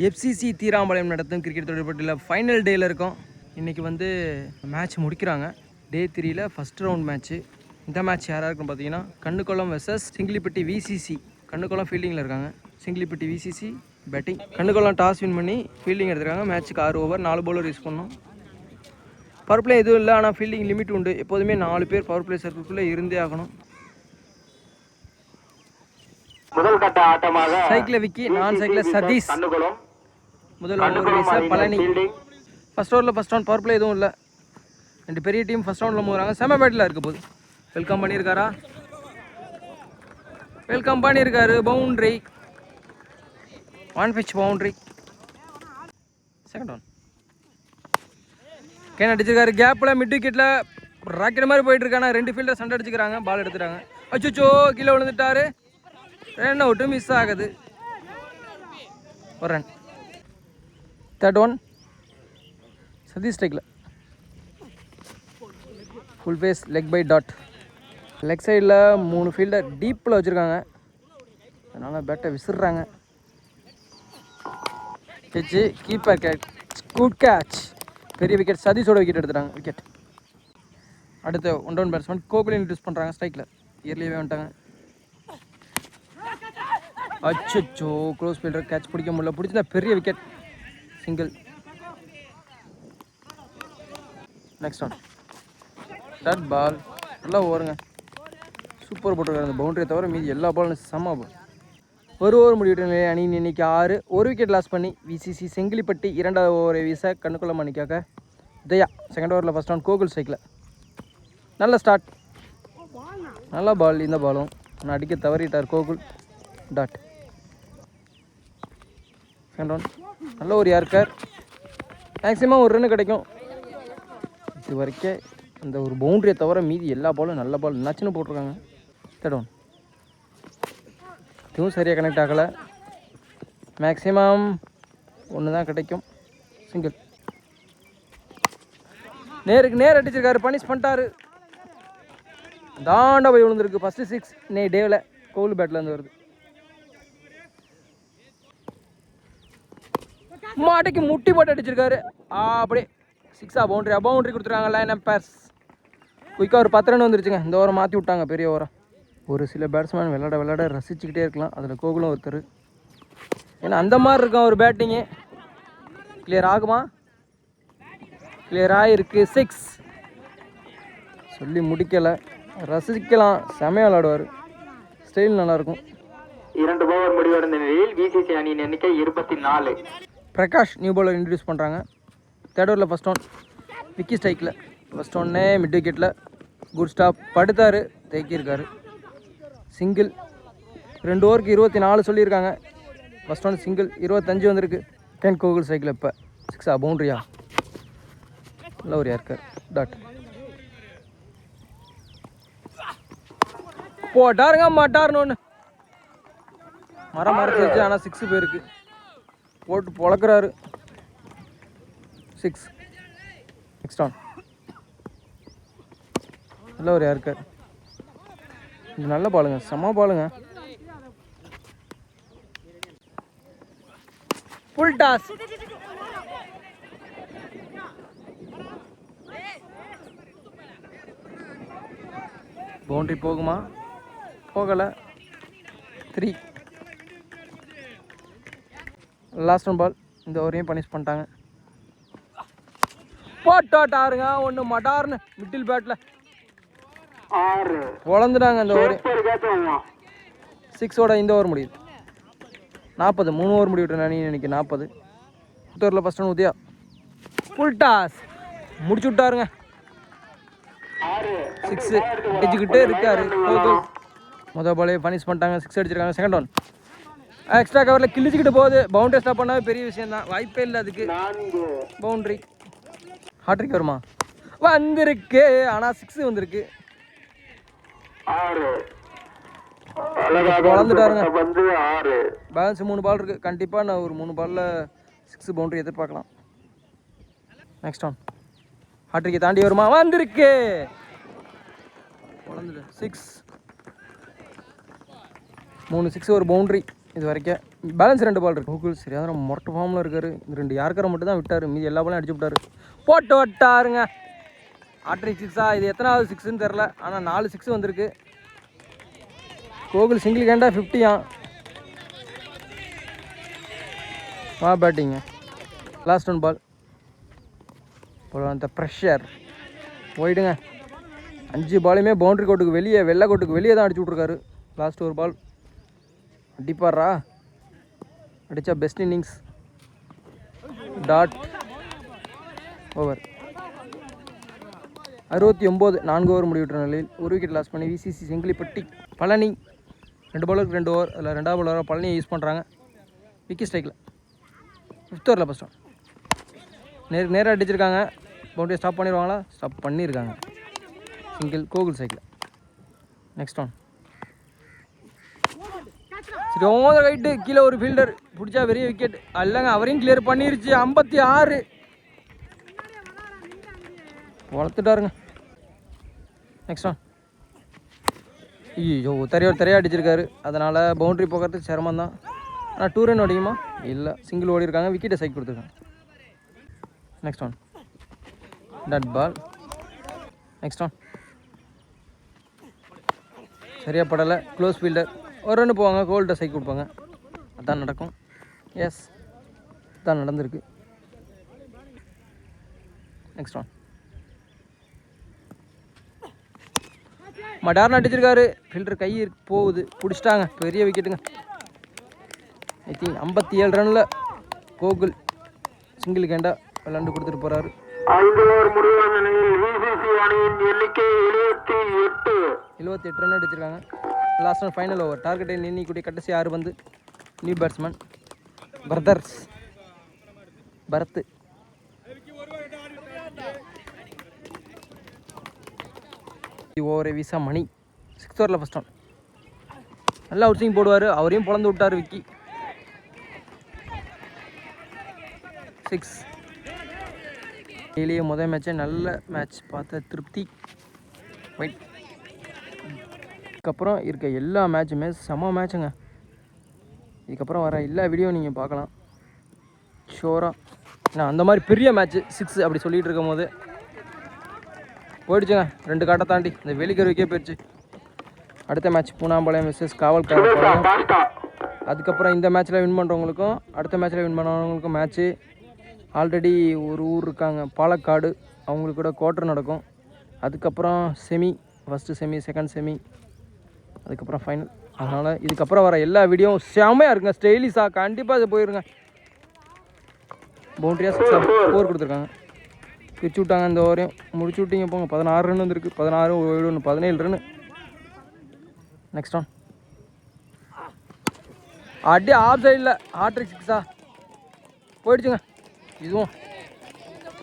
FCC தீராம்பாளையம் நடத்தும் cricket தொடர்பட்டில் final டேயில் இருக்கோம். இன்றைக்கி வந்து மேட்ச் முடிக்கிறாங்க. டே 3ல் ஃபஸ்ட் ரவுண்ட் மேட்ச்சு. இந்த மேட்ச் யாராக இருக்குன்னு பார்த்தீங்கன்னா கண்ணுக்குளம் வெர்சஸ் சிங்கிலிப்பட்டி விசிசி. கண்ணுக்குளம் ஃபீல்டிங்கில் இருக்காங்க, சிங்கிலிப்பட்டி விசிசி பேட்டிங். கண்ணுக்குளம் டாஸ் வின் பண்ணி ஃபீல்டிங் எடுத்துருக்காங்க. மேட்ச்சுக்கு 6 ஓவர் 4 பவுலர் யூஸ் பண்ணோம். பவர் பிளே எதுவும் இல்லை, ஆனால் ஃபீல்டிங் லிமிட் உண்டு. எப்போதுமே 4 பேர் பவர் பிளே சர்க்கிள்குள்ளே இருந்தே ஆகணும். முதல் கட்ட ஆட்டமாக சைக்கிள் விக்கி, நான் சைக்கிள் சதீஷ். முதல் ஓவர் வீச பழனி. ஃபர்ஸ்ட் ஓவரில் ஃபர்ஸ்ட் ரவுண்ட் பவர் பிளே எதுவும் இல்லை. 2 பெரிய டீம் ஃபர்ஸ்ட் ரவுண்டில் போகிறாங்க. செம பேட்டில் இருக்க போது. வெல்கம் பண்ணியிருக்காரா? வெல்கம் பண்ணியிருக்காரு. Boundary, 1 pitch boundary. Second one can அடிச்சிருக்காரு. கேப்பில் மிட் விக்கெட்டில் ராக்கெட் மாதிரி போயிட்டு இருக்காங்க. 2 ஃபீல்டர் சண்டை அடிச்சுக்கிறாங்க. பால் எடுத்துட்டாங்க. அச்சோ, கீழே விழுந்துட்டாரு. ரன் அவுட்டு மிஸ் ஆகுது. ஒரு ரன். தேர்ட் ஒன் சதீஷ் ஸ்ட்ரைக்கில். Full face leg bye dot. Leg சைடில் 3 ஃபீல்டர் டீப்பில் வச்சுருக்காங்க. அதனால் பேட்டை விசிறாங்க. Catch, keeper catch, good catch. பெரிய விக்கெட். சதீஷோட விக்கெட் எடுத்துட்டாங்க. விக்கெட். அடுத்து 1 down பேட்ஸ்மேன் கோகுலின் இன்ட்ரூஸ் பண்ணுறாங்க. ஸ்ட்ரைக்கில் இயர்லியாகவே வந்துட்டாங்க. அச்சோ, க்ளோஸ் ஃபீல்டர் கேட்ச் பிடிக்க முடியல. பிடிச்சிருந்தா பெரிய wicket. Single. Next one dot ball. நல்லா ஓவருங்க. சூப்பர் போட்டிருக்காரு. அந்த பவுண்டரியை தவிர மீதி எல்லா பாலும் செம்ம பால். ஒரு ஓவர் முடிவிட்ட நிலையை அணியின் எண்ணிக்கை 6. 1 விக்கெட் லாஸ் பண்ணி விசிசி செங்கிலிப்பட்டி 2வது ஓவரை வீச கண்ணுக்குளம் அணிக்காக உதயா. செகண்ட் ஓவரில் ஃபர்ஸ்ட் ரவுண்ட் கோகுல் ஸ்ட்ரைக்கில். நல்ல ஸ்டார்ட், நல்ல பால். இந்த பாலும் நான் அடிக்க தவறிட்டார் கோகுல். டாட். செகண்ட் ரவுண்ட் நல்ல ஒரு யார்கர். மேக்ஸிமம் ஒரு ரன்னு கிடைக்கும். இது வரைக்கும் அந்த ஒரு பவுண்டரியை தவிர மீதி எல்லா பாலும் நல்ல பால் நச்சுன்னு போட்டிருக்காங்க. தேர்ட் ஒன் இதுவும் சரியாக கனெக்ட் ஆகலை. மேக்ஸிமம் 1 தான் கிடைக்கும். சிங்கிள். நேருக்கு நேர் அடிச்சிருக்காரு. பனிஷ் பண்ணிட்டாரு. தாண்டா போய் விழுந்துருக்கு. ஃபஸ்ட்டு 6 இன்னைக்கு டேவில் கோகுல் பேட்லேருந்து வருது. மாட்டைக்கு முட்டி போட்டு அடிச்சிருக்காரு. அப்படியே 6 பவுண்டரி. பவுண்டரி கொடுத்துருக்காங்க லைன் அம்பேர்ஸ். குயிக்காக ஒரு 10 ரன் வந்துருச்சுங்க. இந்த ஓவரை மாற்றி விட்டாங்க. பெரிய ஓவரம். ஒரு சில பேட்ஸ்மேன் விளையாட ரசிச்சுக்கிட்டே இருக்கலாம். அதில் கோகுலும் ஒருத்தர். ஏன்னா அந்த மாதிரி இருக்கும் ஒரு பேட்டிங்கு. கிளியர் ஆகுமா? கிளியர் ஆகிருக்கு. 6. சொல்லி முடிக்கலை. ரசிக்கலாம். செமையாக விளையாடுவார். ஸ்டைல் நல்லாயிருக்கும். 2 ஓவர் முடிவடைந்த நிலையில் விசிசி அணியின் எண்ணிக்கை 24. பிரகாஷ் நியூ பவுலர் இன்ட்ரடியூஸ் பண்ணுறாங்க. தேர்ட் ஓவரில் ஃபஸ்ட் ஒன் விக்கி ஸ்ட்ரைக்கில். ஃபஸ்ட் ஒன்னே மிட் விக்கெட்டில் குட் ஸ்டாப். படுத்தார், தேக்கியிருக்காரு. சிங்கிள். 2 ஓவருக்கு 24 சொல்லியிருக்காங்க. First one single. 25 வந்திருக்கு. கேன் கோகுல் ஸ்ட்ரைக்கில். இப்போ 6 பவுண்ட்ரியா? நல்ல ஒரு யார்கர். டாட். போட்டாருங்க மாட்டாருன்னு ஒன்று மரம் மறைச்சிருச்சு. ஆனால் 6 பேருக்கு போட்டு பொழக்கிறாரு. 6. நெக்ஸ்ட் ஆன் நல்ல ஒரு யார்கர். இது நல்ல பாலுங்க, செம்ம பாலுங்க. Full toss. பவுண்டரி போகுமா? போகலை. 3. Last one ball. இந்த ஓவரையும் பனிஷ் பண்ணிட்டாங்க. போட்டாருங்க. 1 மடார்னு மிடில் பேட்டில் வளர்ந்துட்டாங்க. அந்த ஓவர் 6ஓட இந்த ஓவர் முடியுது. 40. 3 ஓவர் முடிவிட்டு நான் இன்னைக்கு 40. ஓவரில் ஃபஸ்ட் ஒன் உதயா. ஃபுல் டாஸ் முடிச்சு விட்டாருங்க. 6 அடிச்சுக்கிட்டே இருக்காரு. முதல் பாலே பனிஷ் பண்ணிட்டாங்க. 6 அடிச்சிருக்காங்க. செகண்ட் ஒன் எக்ஸ்ட்ரா கவரில் கிழிச்சிக்கிட்டு போகுது. பவுண்டரி ஸ்டாப் பண்ணாவே பெரிய விஷயம் தான். வாய்ப்பே இல்லை அதுக்கு. பவுண்ட்ரி. ஹாட்ரிக் வருமா? வந்திருக்கு. ஆனால் 6 வந்திருக்கு. வளர்ந்துட்டாருங்க. பேலன்ஸ் 3 பால் இருக்குது. கண்டிப்பாக நான் ஒரு 3 பாலில் 6 பவுண்டரி எதிர்பார்க்கலாம். நெக்ஸ்ட் ஒன் ஹாட்ரிக்கை தாண்டி வருமா? வந்திருக்கு. வளர்ந்துட்டு 6. 3 6 ஒரு பவுண்ட்ரி. இது வரைக்கும் பேலன்ஸ் 2 பால் இருக்குது. கோகுல் சரியான மொட்டை ஃபார்மில் இருக்கார். இந்த 2 யாருக்கார மட்டும் தான் விட்டார், மீதி எல்லா பாலும் அடிச்சு விட்டார். போட்டு விட்டாருங்க. ஆட்ரிக் 6-ஆ? இது எத்தனாவது 6ன்னு தெரில, ஆனால் 4 6 வந்திருக்கு. கோகுல் சிங்கிள் கேண்டா 50-ஆ? வா பேட்டிங்க. லாஸ்ட் 1 பால். இப்போ அந்த ப்ரெஷர் போயிடுங்க. 5 பாலுமே பவுண்ட்ரி கோட்டுக்கு வெளியே, வெள்ளை கோட்டுக்கு வெளியே தான் அடிச்சு விட்ருக்காரு. லாஸ்ட் 1 பால் அடிப்பாரா? அடித்தா best innings. Dot over. 69, 4 over முடிவிட்ட நிலையில் 1 விக்கெட் லாஸ் பண்ணி விசிசி செங்கிலிப்பட்டி பழனி 2 பாலுக்கு 2 ஓவர். அதில் 2வது பாலராக பழனியை யூஸ் பண்ணுறாங்க. விக்கி ஸ்ட்ரைக்கில் 5th ஓவரில் ஃபஸ்ட் நேராக அடிச்சிருக்காங்க. பவுண்டரியை ஸ்டாப் பண்ணிடுவாங்களா? ஸ்டாப் பண்ணியிருக்காங்க. Single Gokul cycle. Next one சரி, ஓத ரைட்டு. கீழே ஒரு ஃபீல்டர் பிடிச்சா பெரிய விக்கெட். இல்லைங்க, அவரையும் கிளியர் பண்ணிருச்சு. 56 வளர்த்துட்டாருங்க. Next one. ஐயோ, தரையாக அடிச்சிருக்காரு. அதனால் பவுண்ட்ரி போகிறதுக்கு சிரமம் தான். ஆனால் 2 ரன் ஓடிக்குமா? இல்லை, சிங்கிள் ஓடி இருக்காங்க. விக்கெட்டை சைக் கொடுத்துருக்காங்க. நெக்ஸ்ட் ஒன் டட் பால். நெக்ஸ்ட் ஒன் சரியாக படலை. Close fielder. 1 ரன் போவாங்க, கோல்டை சைக் கொடுப்பாங்க. அதான் நடக்கும். எஸ், அதான் நடந்திருக்கு. நெக்ஸ்ட் ஒன் மடார்னு அடிச்சிருக்காரு. ஃபில்டர் கை போகுது, பிடிச்சிட்டாங்க. பெரிய விக்கெட்டுங்க. ஐ திங்க் 57 ரனில் கோகுல் சிங்கிள் கேண்டா விளாண்டு கொடுத்துட்டு போகிறாரு. 5 ஓவர் முடிவான நிலையில் விசிசி அணியின் எண்ணிக்கை 78 ரன் அடிச்சிருக்காங்க. Last one final over. டார்கெட்டை நின்னிக்கூடிய கடைசி 6 பந்து. New batsman brothers Bharath. ஓவரை வீசா மணி. 6th ஓவரில் ஃபஸ்ட் ஒன். நல்லா அவுட் ஸ்விங் போடுவார். அவரையும் பொழந்து விட்டார் விக்கி. 6. டெய்லியே முதல் மேட்சே நல்ல மேட்ச் பார்த்த திருப்தி. ஒயிட். இதுக்கப்புறம் இருக்க எல்லா மேட்சுமே செம மேட்சுங்க. இதுக்கப்புறம் வர எல்லா வீடியோ நீங்கள் பார்க்கலாம் ஷோராக. நான் அந்த மாதிரி பெரிய மேட்ச்சு 6 அப்படி சொல்லிகிட்டு இருக்கும் போது போயிடுச்சுங்க. 2 காட்டை தாண்டி இந்த வெளிக்கருவிக்கே போயிடுச்சு. அடுத்த மேட்ச் பூனாம்பாளையம் விசஸ் காவல்காரப்பாளையம். அதுக்கப்புறம் இந்த மேட்ச்சில் வின் பண்ணுறவங்களுக்கும் அடுத்த மேட்ச்சில் வின் பண்ணுறவங்களுக்கும் மேட்ச்சு. ஆல்ரெடி ஒரு ஊர் இருக்காங்க பாலக்காடு, அவங்களுக்கு கூட குவார்ட்டர் நடக்கும். அதுக்கப்புறம் semi, first semi, second semi, அதுக்கப்புறம் ஃபைனல். அதனால் இதுக்கப்புறம் வர எல்லா வீடியோவும் செம்மையாக இருக்குங்க. ஸ்டைலிஷாக கண்டிப்பாக இது போயிருங்க. பவுண்ட்ரியாக 6 4 கொடுத்துருக்காங்க. பிரிச்சு விட்டாங்க. இந்த ஓவரையும் முடிச்சு விட்டீங்க போங்க. 16 ரன் வந்துருக்கு. 16 1 17 ரன். நெக்ஸ்ட் ஒன் அடி ஆஃப் சைடில் ஆட்ரிக் 6-ஆ? போயிடுச்சுங்க. இதுவும்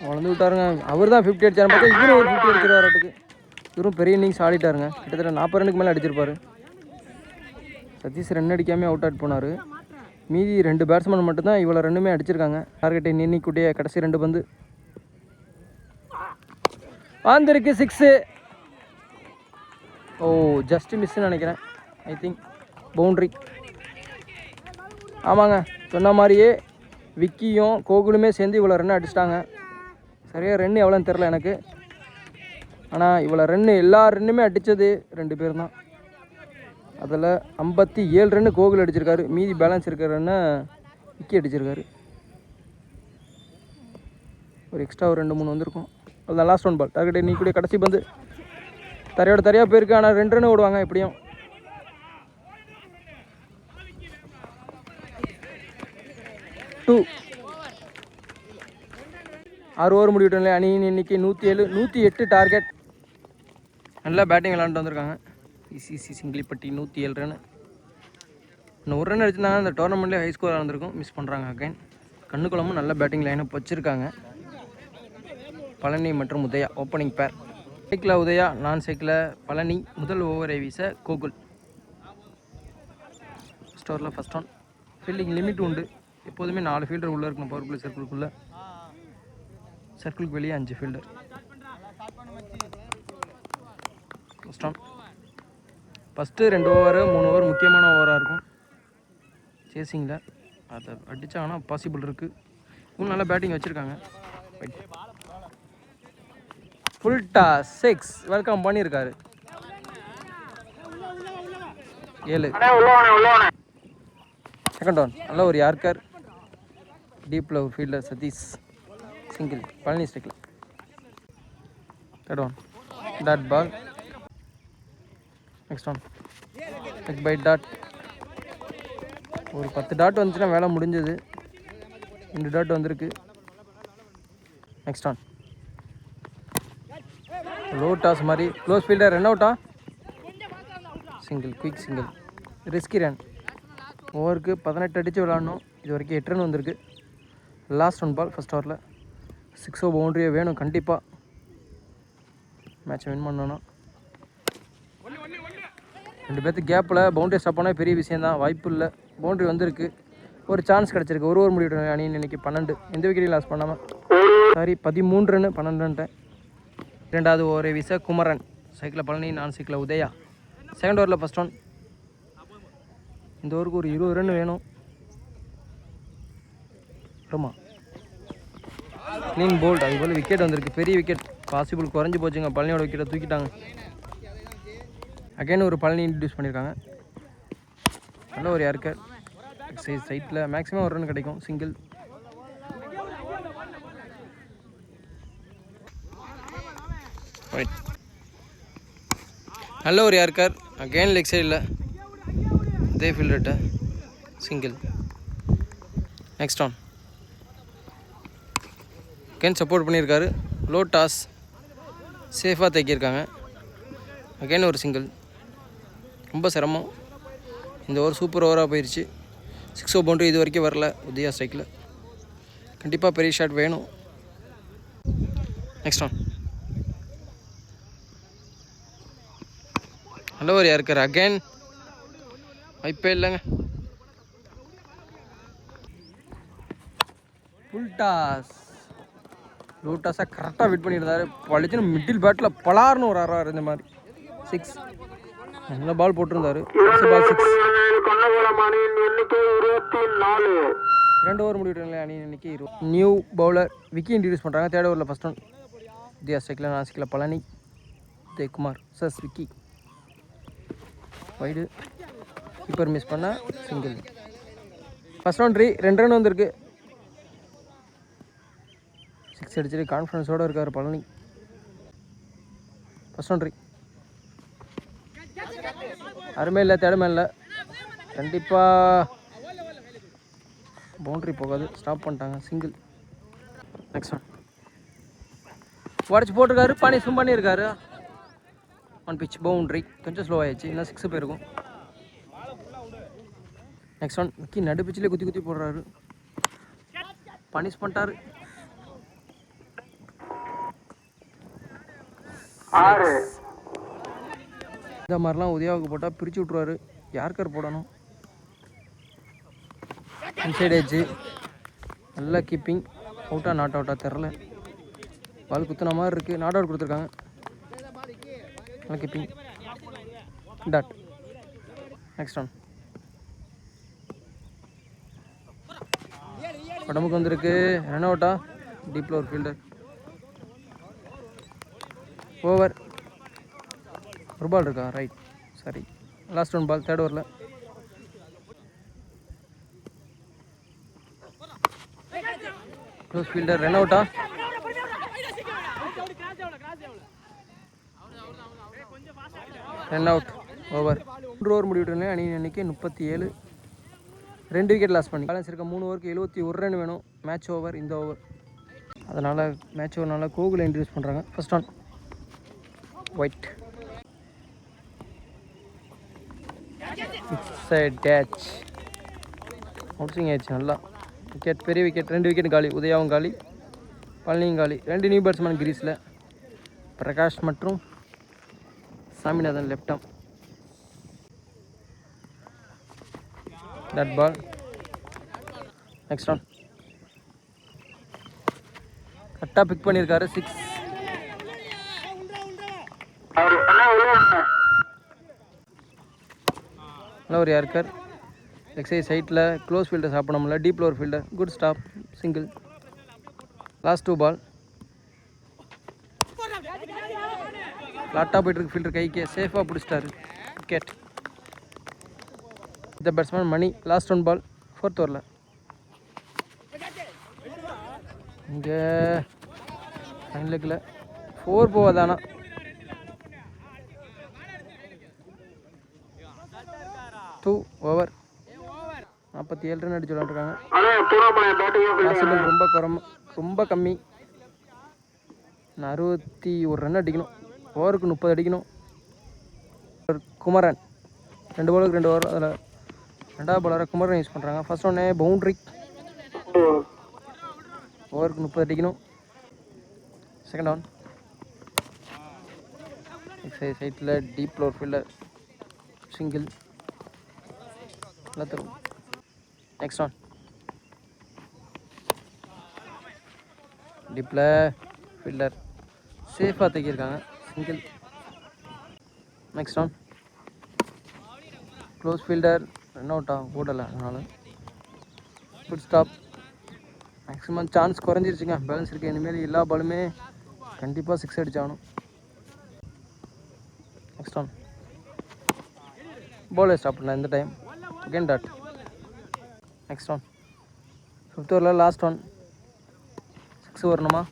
வளர்ந்து விட்டாருங்க. அவர் தான் 50 அடிச்சாரு பார்த்தா இவரும் ஒரு 50 அடிச்சிருவாராட்டுக்கு. இவரும் பெரிய இன்னிங்ஸ் ஆடிட்டாருங்க. கிட்டத்தட்ட 40 ரனுக்கு மேலே அடிச்சிருப்பார். சதீஷ் ரன் அடிக்காமல் அவுட் ஆட் போனார். மீதி 2 பேட்ஸ்மேன் மட்டும்தான் இவ்வளோ ரன்னுமே அடிச்சிருக்காங்க. டார்கெட்டை நின்னிக்கூடிய கடைசி 2 பந்து வந்துருக்கு. 6. ஓ, ஜஸ்ட் மிஸ்ன்னு நினைக்கிறேன். I think boundary. ஆமாங்க, சொன்ன மாதிரியே விக்கியும் கோகுலுமே சேர்ந்து இவ்வளோ ரன் அடிச்சிட்டாங்க. சரியாக ரன் எவ்வளோன்னு தெரில எனக்கு. ஆனால் இவ்வளோ ரன்னு எல்லா ரன்னுமே அடித்தது 2 பேர் தான். அதில் 57 ரன்னு கோகுல் அடிச்சிருக்காரு. மீதி பேலன்ஸ் இருக்கிற ரன்னை விக்கி அடிச்சிருக்காரு. ஒரு எக்ஸ்ட்ரா ஒரு 2 3 வந்திருக்கும். அதுதான் லாஸ்ட் ஒன் பால். டார்கெட் நீ கூட கடைசி பந்து தரையாக போயிருக்கு. ஆனால் 2 ரன் ஓடுவாங்க எப்படியும். டூ 6 ஓவர் முடிவிட்டோம்ல. அணியின் எண்ணிக்கை 107, 108 டார்கெட். நல்லா பேட்டிங் விளாண்டு வந்திருக்காங்க. ICC Singilipatti 107 run. இன்னும் 1 ரன் அடிச்சிருந்தாங்க அந்த டோர்னமெண்ட்லேயே ஹை ஸ்கோராக இருந்திருக்கும். மிஸ் பண்ணுறாங்க அகைன். கண்ணுக்குளமும் நல்ல பேட்டிங் லைனப் வச்சுருக்காங்க. பழனி மற்றும் உதயா ஓப்பனிங் பேர். சைக்கிளில் உதயா, நான் சைக்கிளில் பழனி. முதல் ஓவரை வீச கோகுல். ஃபஸ்ட் ஓவரில் ஃபஸ்ட் ஒன். ஃபீல்டிங் லிமிட் உண்டு. எப்போதுமே 4 ஃபீல்டர் உள்ளே இருக்கணும் பவர் பிளே சர்க்கிள்குள்ளே. சர்க்கிளுக்கு வெளியே 5 fielder. First one. First 2 over 3 over முக்கியமான ஓவராக இருக்கும் சேசிங்கில். அதை அடித்தாங்கன்னா பாசிபிள் இருக்குது. இன்னும் நல்லா பேட்டிங் வச்சுருக்காங்க. ஃபுல் டாஸ் 6 வெல்கம் பண்ணியிருக்காரு. 7 செகண்ட் டவுன். நல்ல ஒரு யார்கர். டீப்பில் ஒரு ஃபீல்டர் சதீஷ் சிங்கிள். பழனி ஸ்ட்ரைக்கில். Third down. Dot ball. Next down. Leg bye dot. ஒரு 10 டாட் வந்துச்சுன்னா வேலை முடிஞ்சது. 2 டாட் வந்திருக்கு. Next down. லோ டாஸ் மாதிரி க்ளோஸ் ஃபீல்டர். ரன் அவுட்டா? Single. Quick single. Risky run. ஓவருக்கு 18 அடித்து விளாடணும். இது வரைக்கும் 8 ரன் வந்திருக்கு. லாஸ்ட் 1 பால் ஃபஸ்ட் ஓவரில். 6 பவுண்ட்ரியே வேணும் கண்டிப்பாக மேட்சை வின் பண்ணணும். 2 பேர்த்து கேப்பில் பவுண்ட்ரி ஸ்டாப் பண்ணால் பெரிய விஷயந்தான். வாய்ப்பு இல்லை. பவுண்ட்ரி வந்திருக்கு. ஒரு சான்ஸ் கிடச்சிருக்கு. ஒரு ஓவர் முடிவு அணின்னு இன்றைக்கி 12. எந்த விக்கெட்டையும் லாஸ் பண்ணாமல். Sorry 13 run 12 ரன்ட்டேன். 2வது ஓவரை வீச குமரன். சைக்கிளில் பழனி, நான் சைக்கிளில் உதயா. செகண்ட் ஓவரில் ஃபஸ்ட் ஒன். இந்த ஓவருக்கு ஒரு 20 ரன் வேணும். ஆமாம் க்ளீன் போல்ட். அதுபோல் விக்கெட் வந்திருக்கு. பெரிய விக்கெட் பாசிபிள் குறைஞ்சி போச்சுங்க. பழனியோட விக்கெட்டை தூக்கிட்டாங்க. அகைன் ஒரு பழனி இன்ட்ரடியூஸ் பண்ணியிருக்காங்க. நல்ல ஒரு யார்கர். எக்ஸைஸ் சைட்டில் மேக்ஸிமம் ஒரு ரன் கிடைக்கும். சிங்கிள். நல்ல ஒரு யார்கர். அகைன் லெக் சைடில் இதே ஃபீல்டர்கிட்ட single. Next on. Again support பண்ணியிருக்காரு. லோ டாஸ் சேஃபாக தைக்கியிருக்காங்க. அகைன் ஒரு சிங்கிள். ரொம்ப சிரமம். இந்த ஓவர் சூப்பர் ஓவராக போயிடுச்சு. 6 பவுண்ட்ரி இது வரைக்கும் வரல உதயா ஸ்ட்ரைக்கில். கண்டிப்பாக பெரிய ஷாட் வேணும். Next on. நல்ல ஒரு யார்கர். அகைன் வாய்ப்பே இல்லைங்க. Full toss. லோ டாஸாக கரெக்டாக வெயிட் பண்ணியிருந்தாரு. பழிச்சுன்னு மிடில் பேட்டில் பலார்னு ஒரு அறாரு. இந்த மாதிரி 6 நல்ல பால் போட்டிருந்தாரு. பால் 6. 2 ஓவர் முடிவிட்டு அணி இன்னைக்கு நியூ பவுலர் விக்கி இன்ட்ரடியூஸ் பண்ணுறாங்க. 3rd ஓவரில் ஃபஸ்ட் ஒன். இந்தியா ஸ்ட்ரைக்கில், நான் ஸ்ட்ரைக்கில் பழனி, ஜெயக்குமார் சஸ் விக்கி. வைடு. கீப்பர் மிஸ் பண்ண சிங்கிள். ஃபஸ்ட் பவுண்ட்ரி 2 ரன் வந்திருக்கு. 6 அடிச்சுட்டு கான்ஃபிடன்ஸோடு இருக்கார் பழனி. ஃபஸ்ட் பவுண்ட்ரி அருமை இல்லை, தேடமே இல்லை. கண்டிப்பாக பவுண்ட்ரி போகாது. ஸ்டாப் பண்ணிட்டாங்க. சிங்கிள். Next one. உடச்சி போட்டிருக்காரு. பனிஷும் பண்ணியிருக்காரு. 1 பிச் பவுண்ட்ரி. கொஞ்சம் ஸ்லோ ஆகிடுச்சு. இன்னும் 6 போயிருக்கும். Next one. விக்கி நடு பிச்சிலே குத்தி குத்தி போடுறாரு. பனிஷ் பண்ணிட்டாரு. 6. இந்த மாதிரிலாம் உதயாவுக்கு போட்டால் பிரித்து விட்ருவாரு. யார்கர் போடணும். Inside age. நல்ல கீப்பிங். அவுட்டா நாட் அவுட்டா தெரில. பால் குத்துன மாதிரி இருக்குது. நாட் அவுட் கொடுத்துருக்காங்க. நல்ல கீப்பிங். டாட். Next one. உடம்புக்கு வந்திருக்கு. ரன் அவுட்டா? டீப்பில் ஒரு ஃபீல்டர். ஓவர். ஒரு பால் இருக்கா? ரைட். சரி. லாஸ்ட் 1 பால் 3rd ஓவரில். Close fielder. ரன் அவுட்டா? Run out. ஓவர். 3 ஓவர் முடிவிட்டு அணி அன்றைக்கி 37. 2 விக்கெட் லாஸ் பண்ணி பேலன்ஸ் இருக்க 3 ஓவருக்கு 71 ரன் வேணும். மேட்ச் ஓவர் இந்த ஓவர். அதனால் மேட்ச் ஓவர்னால கோகுலை இன்ட்ரடியூஸ் பண்ணுறாங்க. First one. Wide. Side catch. Outswing ஆயிடுச்சு. நல்லா விக்கெட். பெரிய விக்கெட். 2 விக்கெட் காலி. உதயாவும் காலி, பழனியும் காலி. 2 நியூ பேட்ஸ்மேன் கிரீஸில். பிரகாஷ் மற்றும் Saminathan left arm. Dot ball. Next one. கரெக்டாக பிக் பண்ணியிருக்காரு. 6. நல்ல ஒரு யார்கர். எக்ஸைஸ் சைட்டில் க்ளோஸ் ஃபீல்டர் சாப்பிடணும்ல, deep lower fielder, good stop, single. Last 2 ball. ஃப்ளாட்டாக போய்ட்டுருக்கு ஃபீல்டர் கைக்கு, சேஃபாக பிடிச்சிட்டாரு, விக்கெட். இந்த batsman Mani. Last 1 ball, 4th ஓவரில். இங்கே ஃபைன் லெக்கில் 4 போவாதானா. டூ ஓவர், 47 ரன் அடிச்சு விளாண்டுருக்காங்க. பாசிபிள் ரொம்ப கம்மி. 61 ரன் அடிக்கணும், ஓவருக்கு 30 அடிக்கணும். குமரன் 2 பாலுக்கு 2 ஓவர். அதில் 2வது பாலராக குமரன் யூஸ் பண்ணுறாங்க. ஃபர்ஸ்ட் ஒன்னே பவுண்ட்ரி, ஓவருக்கு 30 அடிக்கணும். Second one. எக்ஸைஸ் சைட்டில் டீப் லோவர் ஃபீல்டர், சிங்கிள். எல்லாத்துக்கும் நெக்ஸ்ட் ஆன். டீப்பில் ஃபீல்டர் சேஃபாக தூக்கியிருக்காங்க, single. Next one. Close fielder run அவுட்டா ஓடலை, அதனால் குட் ஸ்டாப். மேக்ஸிமம் சான்ஸ் குறைஞ்சிருச்சுங்க, பேலன்ஸ் இருக்குது. இனிமேல் எல்லா பாலுமே கண்டிப்பாக 6 அடிச்சாகணும். Next one. பாலே ஸ்டாப் பண்ணல இந்த time, again dot. Next one. 5th ஓவரில் லாஸ்ட் ஒன். 6 வரணுமா,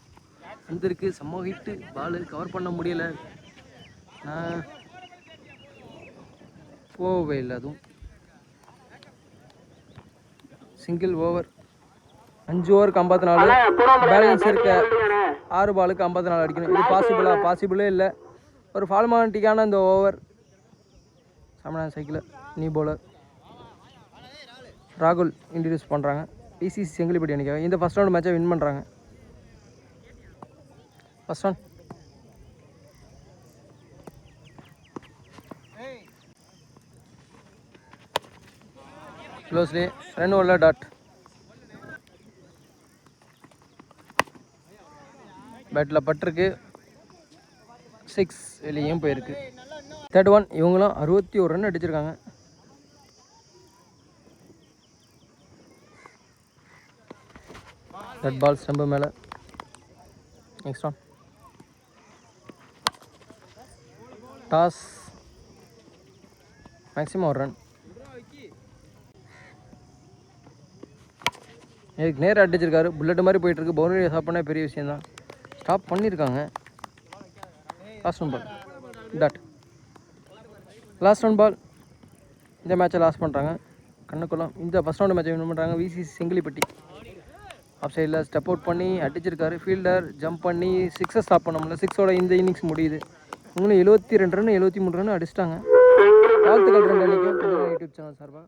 வந்துருக்கு. செம்ம ஹிட்டு, பால் கவர் பண்ண முடியலை, நான் போகவே இல்லை. அதுவும் சிங்கிள். ஓவர் 5 ஓவருக்கு 54. பேலன்ஸ் இருக்க 6 பாலுக்கு 54 அடிக்கணும். இது பாசிபிளே இல்லை. ஒரு ஃபார்மாலிட்டிக்கான இந்த ஓவர். சாமிநாதன் சைக்கிள் நீ பவுலர் ராகுல் இன்ட்ரடியூஸ் பண்ணுறாங்க. பிசிசி செங்கிலிப்பட்டி அணிக்காக இந்த ஃபர்ஸ்ட் ரவுண்ட் மேட்சை வின் பண்ணுறாங்க. First one. க்ளோஸ்லி ரன் ஓவரில் டாட். பேட்டில் பட்டிருக்கு, 6 வெளியும் போயிருக்கு. 3rd one. இவங்களும் 61 ரன் அடிச்சிருக்காங்க. ரெட் பால் ஸ்டம்பு மேலே. Next one. Toss, maximum 1 run. இதுக்கு நேரம் அடிச்சிருக்காரு, புல்லட் மாதிரி போயிட்டுருக்கு. பவுண்டரி ஸ்டாப் பண்ணால் பெரிய விஷயந்தான். ஸ்டாப் பண்ணியிருக்காங்க. லாஸ்ட் 1 பால், டாட். லாஸ்ட் 1 பால். இந்த மேட்சை லாஸ் பண்ணுறாங்க. கண்ணுக்குளம் இந்த ஃபஸ்ட் ரவுண்டு மேட்சை வின் பண்ணுறாங்க. விசிசி செங்கிலிப்பட்டி. ஆஃப் சைடில் ஸ்டெப் அவுட் பண்ணி அடிச்சிருக்காரு. ஃபீல்டர் ஜம்ப் பண்ணி 6 ஸ்டாப் பண்ண முடியல. 6ஓட இந்த இன்னிங்ஸ் முடியுது. இவங்களும் 72 ரன் 73 ரன் அடிச்சிட்டாங்க. வாழ்த்துக்கள் ரெண்டு அன்றைக்கும் யூடியூப் சேனல் சார்பாக.